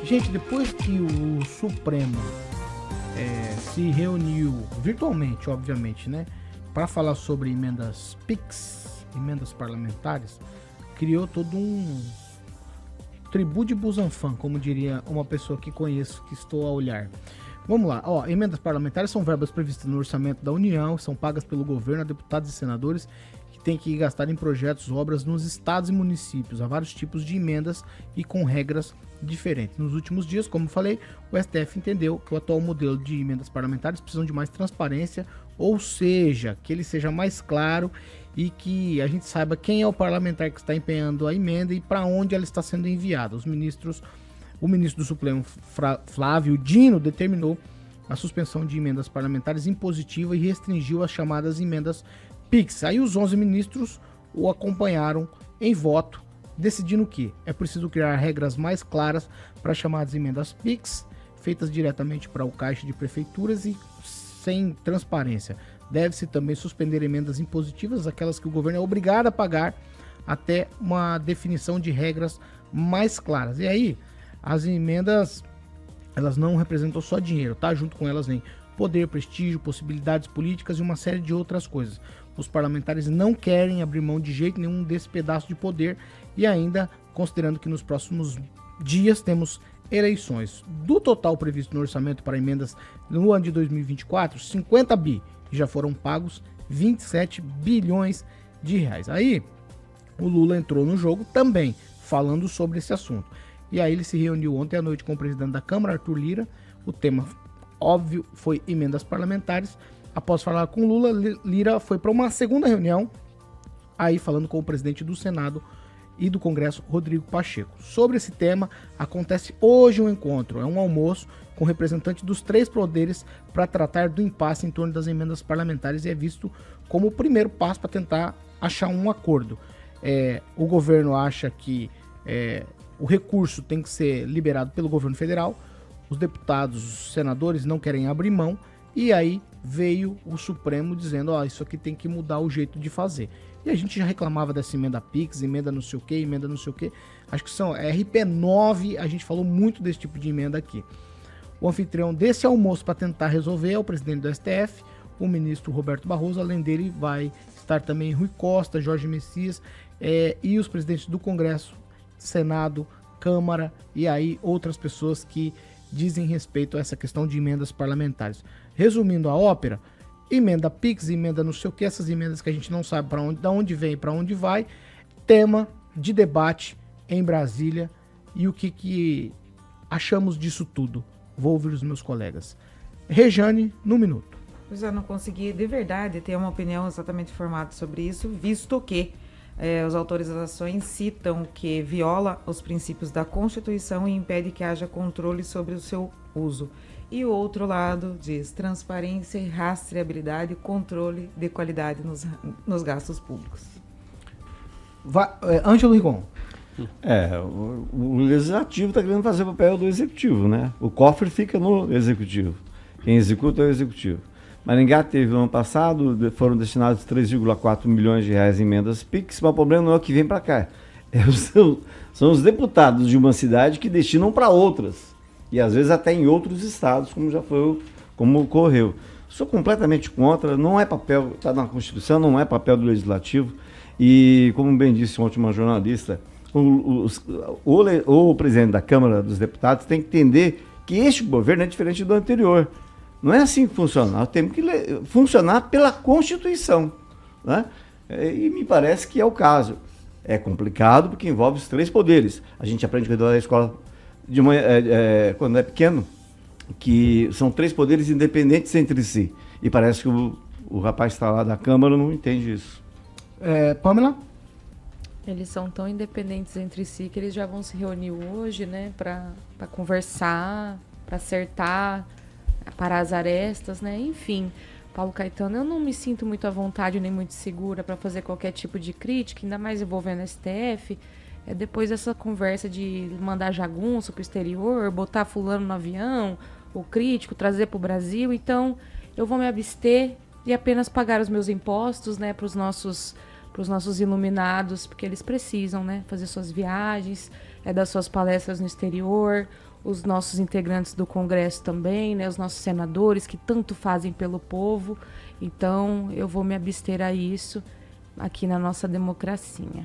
Gente, depois que o Supremo se reuniu virtualmente, obviamente, né, para falar sobre emendas PIX, emendas parlamentares, criou todo um tribu de Busanfan, como diria uma pessoa que conheço, que estou a olhar. Vamos lá, emendas parlamentares são verbas previstas no orçamento da União, são pagas pelo governo a deputados e senadores que têm que gastar em projetos, obras nos estados e municípios. Há vários tipos de emendas e com regras diferentes. Nos últimos dias, como falei, o STF entendeu que o atual modelo de emendas parlamentares precisa de mais transparência, ou seja, que ele seja mais claro e que a gente saiba quem é o parlamentar que está empenhando a emenda e para onde ela está sendo enviada. O ministro do Supremo, Flávio Dino, determinou a suspensão de emendas parlamentares impositiva e restringiu as chamadas emendas PIX. Aí os 11 ministros o acompanharam em voto, decidindo que é preciso criar regras mais claras para as chamadas emendas PIX, feitas diretamente para o caixa de prefeituras e sem transparência. Deve-se também suspender emendas impositivas, aquelas que o governo é obrigado a pagar, até uma definição de regras mais claras. E aí, as emendas, elas não representam só dinheiro, tá? Junto com elas vem poder, prestígio, possibilidades políticas e uma série de outras coisas. Os parlamentares não querem abrir mão de jeito nenhum desse pedaço de poder e ainda considerando que nos próximos dias temos eleições. Do total previsto no orçamento para emendas no ano de 2024, 50 bi já foram pagos 27 bilhões de reais. Aí o Lula entrou no jogo também falando sobre esse assunto. E aí ele se reuniu ontem à noite com o presidente da Câmara, Arthur Lira. O tema, óbvio, foi emendas parlamentares. Após falar com Lula, Lira foi para uma segunda reunião, aí falando com o presidente do Senado e do Congresso, Rodrigo Pacheco. Sobre esse tema, acontece hoje um encontro, é um almoço com representantes dos três poderes para tratar do impasse em torno das emendas parlamentares e é visto como o primeiro passo para tentar achar um acordo. O governo acha que o recurso tem que ser liberado pelo governo federal, os deputados, os senadores não querem abrir mão, e aí veio o Supremo dizendo, isso aqui tem que mudar o jeito de fazer. E a gente já reclamava dessa emenda PIX, emenda não sei o que, emenda não sei o que. Acho que são RP9, a gente falou muito desse tipo de emenda aqui. O anfitrião desse almoço para tentar resolver é o presidente do STF, o ministro Roberto Barroso. Além dele vai estar também Rui Costa, Jorge Messias e os presidentes do Congresso, Senado, Câmara e aí outras pessoas que dizem respeito a essa questão de emendas parlamentares. Resumindo a ópera, emenda PIX, emenda não sei o que, essas emendas que a gente não sabe de onde vem e para onde vai, tema de debate em Brasília e o que achamos disso tudo. Vou ouvir os meus colegas. Rejane, no minuto. Eu já não consegui de verdade ter uma opinião exatamente formada sobre isso, visto que os autores das ações citam que viola os princípios da Constituição e impede que haja controle sobre o seu uso. E o outro lado diz transparência, rastreabilidade e controle de qualidade nos gastos públicos. Ângelo Rigon. O legislativo está querendo fazer o papel do executivo, né? O cofre fica no executivo. Quem executa é o executivo. Maringá teve no ano passado, foram destinados 3,4 milhões de reais em emendas PIX, mas o problema não é o que vem para cá. São os deputados de uma cidade que destinam para outras. E às vezes até em outros estados, como ocorreu. Sou completamente contra, não é papel, está na Constituição, não é papel do Legislativo. E, como bem disse ontem uma jornalista, o presidente da Câmara dos Deputados tem que entender que este governo é diferente do anterior. Não é assim que funciona, nós temos que funcionar pela Constituição, né? E me parece que é o caso. É complicado porque envolve os três poderes. A gente aprende quando é da escola de manhã, quando é pequeno, que são três poderes independentes entre si. E parece que o rapaz que está lá da Câmara não entende isso. Pamela? Eles são tão independentes entre si que eles já vão se reunir hoje, né, para conversar, para acertar, parar as arestas, né? Enfim, Paulo Caetano, eu não me sinto muito à vontade nem muito segura para fazer qualquer tipo de crítica, ainda mais envolvendo a STF. Depois dessa conversa de mandar jagunço pro exterior, botar fulano no avião, o crítico, trazer pro Brasil. Então, eu vou me abster e apenas pagar os meus impostos, né, pros nossos iluminados, porque eles precisam, né, fazer suas viagens. das suas palestras no exterior, os nossos integrantes do Congresso também, né, os nossos senadores que tanto fazem pelo povo. Então, eu vou me abster a isso aqui na nossa democracia.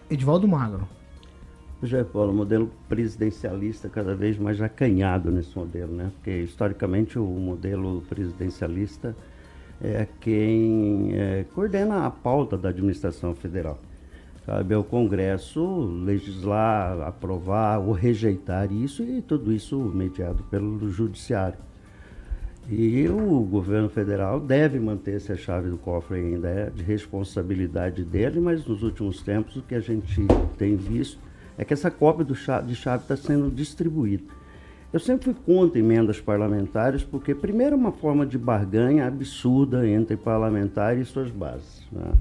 Edivaldo Magro. Jair Paulo, o modelo presidencialista cada vez mais acanhado nesse modelo, né? Porque historicamente o modelo presidencialista é quem coordena a pauta da administração federal. Cabe ao Congresso legislar, aprovar ou rejeitar isso, e tudo isso mediado pelo Judiciário. E o governo federal deve manter-se a chave do cofre ainda, é de responsabilidade dele, mas nos últimos tempos o que a gente tem visto é que essa cópia de chave está sendo distribuída. Eu sempre fui contra emendas parlamentares porque, primeiro, é uma forma de barganha absurda entre parlamentares e suas bases, né?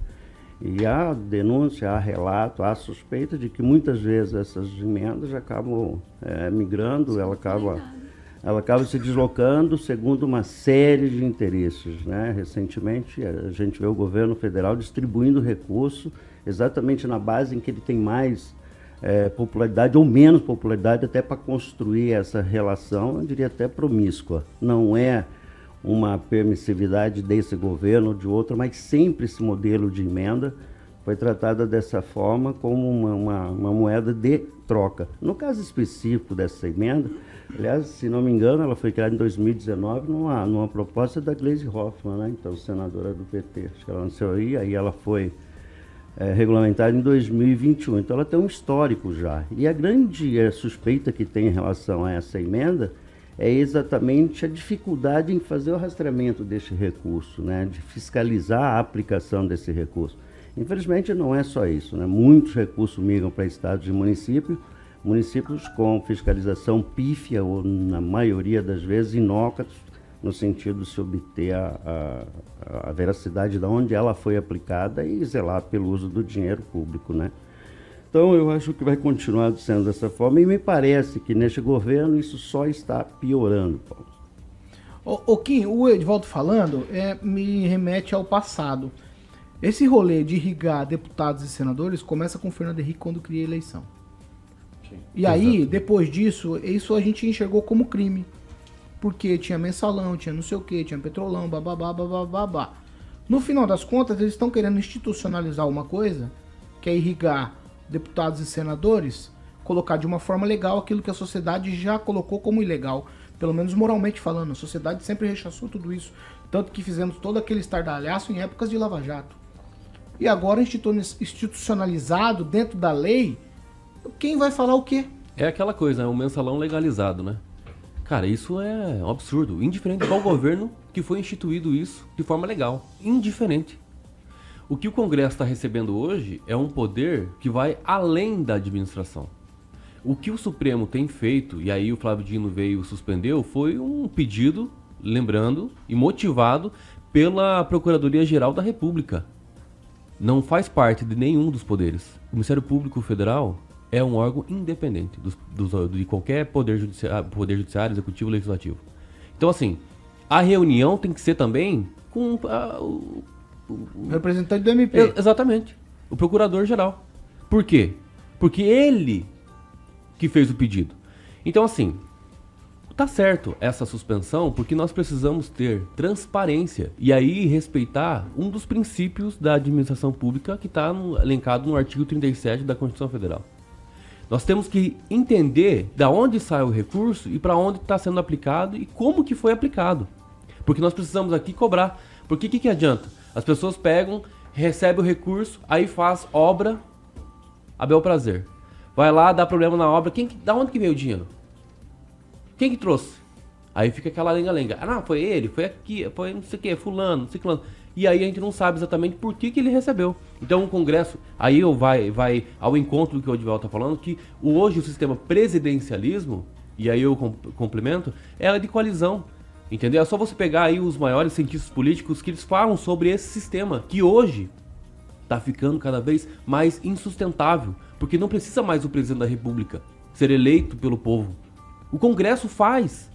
E há denúncia, há relato, há suspeita de que muitas vezes essas emendas acabam migrando, ela acaba se deslocando segundo uma série de interesses, né? Recentemente, a gente vê o governo federal distribuindo recurso exatamente na base em que ele tem mais popularidade ou menos popularidade, até para construir essa relação, eu diria até promíscua. Não é uma permissividade desse governo ou de outro, mas sempre esse modelo de emenda foi tratada dessa forma como uma moeda de troca. No caso específico dessa emenda, aliás, se não me engano, ela foi criada em 2019 numa proposta da Gleisi Hoffmann, né? Então, senadora do PT. Acho que ela nasceu aí ela foi regulamentada em 2021. Então, ela tem um histórico já. E a grande suspeita que tem em relação a essa emenda é exatamente a dificuldade em fazer o rastreamento desse recurso, né? De fiscalizar a aplicação desse recurso. Infelizmente, não é só isso, né? Muitos recursos migram para estados e municípios com fiscalização pífia ou, na maioria das vezes, inócuas, no sentido de se obter a veracidade de onde ela foi aplicada e zelar pelo uso do dinheiro público, né? Então, eu acho que vai continuar sendo dessa forma e me parece que neste governo isso só está piorando, Paulo. Kim, o Edivaldo falando me remete ao passado. Esse rolê de irrigar deputados e senadores começa com o Fernando Henrique quando cria a eleição. Sim, e aí, depois disso, isso a gente enxergou como crime. Porque tinha mensalão, tinha não sei o que, tinha petrolão, babá. No final das contas, eles estão querendo institucionalizar uma coisa, que é irrigar deputados e senadores, colocar de uma forma legal aquilo que a sociedade já colocou como ilegal. Pelo menos moralmente falando, a sociedade sempre rechaçou tudo isso. Tanto que fizemos todo aquele estardalhaço em épocas de Lava Jato. E agora, institucionalizado dentro da lei, quem vai falar o quê? É aquela coisa, é um mensalão legalizado, né? Cara, isso é um absurdo. Indiferente qual governo que foi instituído isso de forma legal. Indiferente. O que o Congresso está recebendo hoje é um poder que vai além da administração. O que o Supremo tem feito, e aí o Flávio Dino veio e suspendeu, foi um pedido, lembrando, e motivado pela Procuradoria-Geral da República. Não faz parte de nenhum dos poderes. O Ministério Público Federal é um órgão independente de qualquer poder judiciário, executivo, legislativo. Então, assim, a reunião tem que ser também com o representante do MP. Exatamente. O Procurador-Geral. Por quê? Porque ele que fez o pedido. Então, assim, tá certo essa suspensão porque nós precisamos ter transparência e aí respeitar um dos princípios da administração pública que está elencado no artigo 37 da Constituição Federal. Nós temos que entender da onde sai o recurso e para onde está sendo aplicado e como que foi aplicado. Porque nós precisamos aqui cobrar. Porque o que adianta? As pessoas pegam, recebem o recurso, aí faz obra a bel prazer. Vai lá, dá problema na obra. Da onde que veio o dinheiro? Quem que trouxe? Aí fica aquela lenga-lenga. Ah, não, foi ele, foi aqui, foi não sei o que, fulano, ciclano. E aí a gente não sabe exatamente por que ele recebeu. Então o Congresso, aí vai ao encontro do que o Edivaldo está falando, que hoje o sistema presidencialismo, e aí eu complemento, é de coalizão. Entendeu? É só você pegar aí os maiores cientistas políticos que eles falam sobre esse sistema, que hoje está ficando cada vez mais insustentável, porque não precisa mais o presidente da República ser eleito pelo povo. O Congresso faz.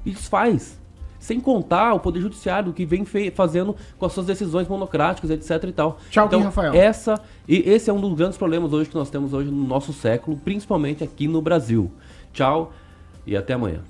Isso faz. Sem contar o Poder Judiciário, que vem fazendo com as suas decisões monocráticas, etc e tal. Tchau, então, Rafael. Esse é um dos grandes problemas hoje que nós temos hoje no nosso século, principalmente aqui no Brasil. Tchau e até amanhã.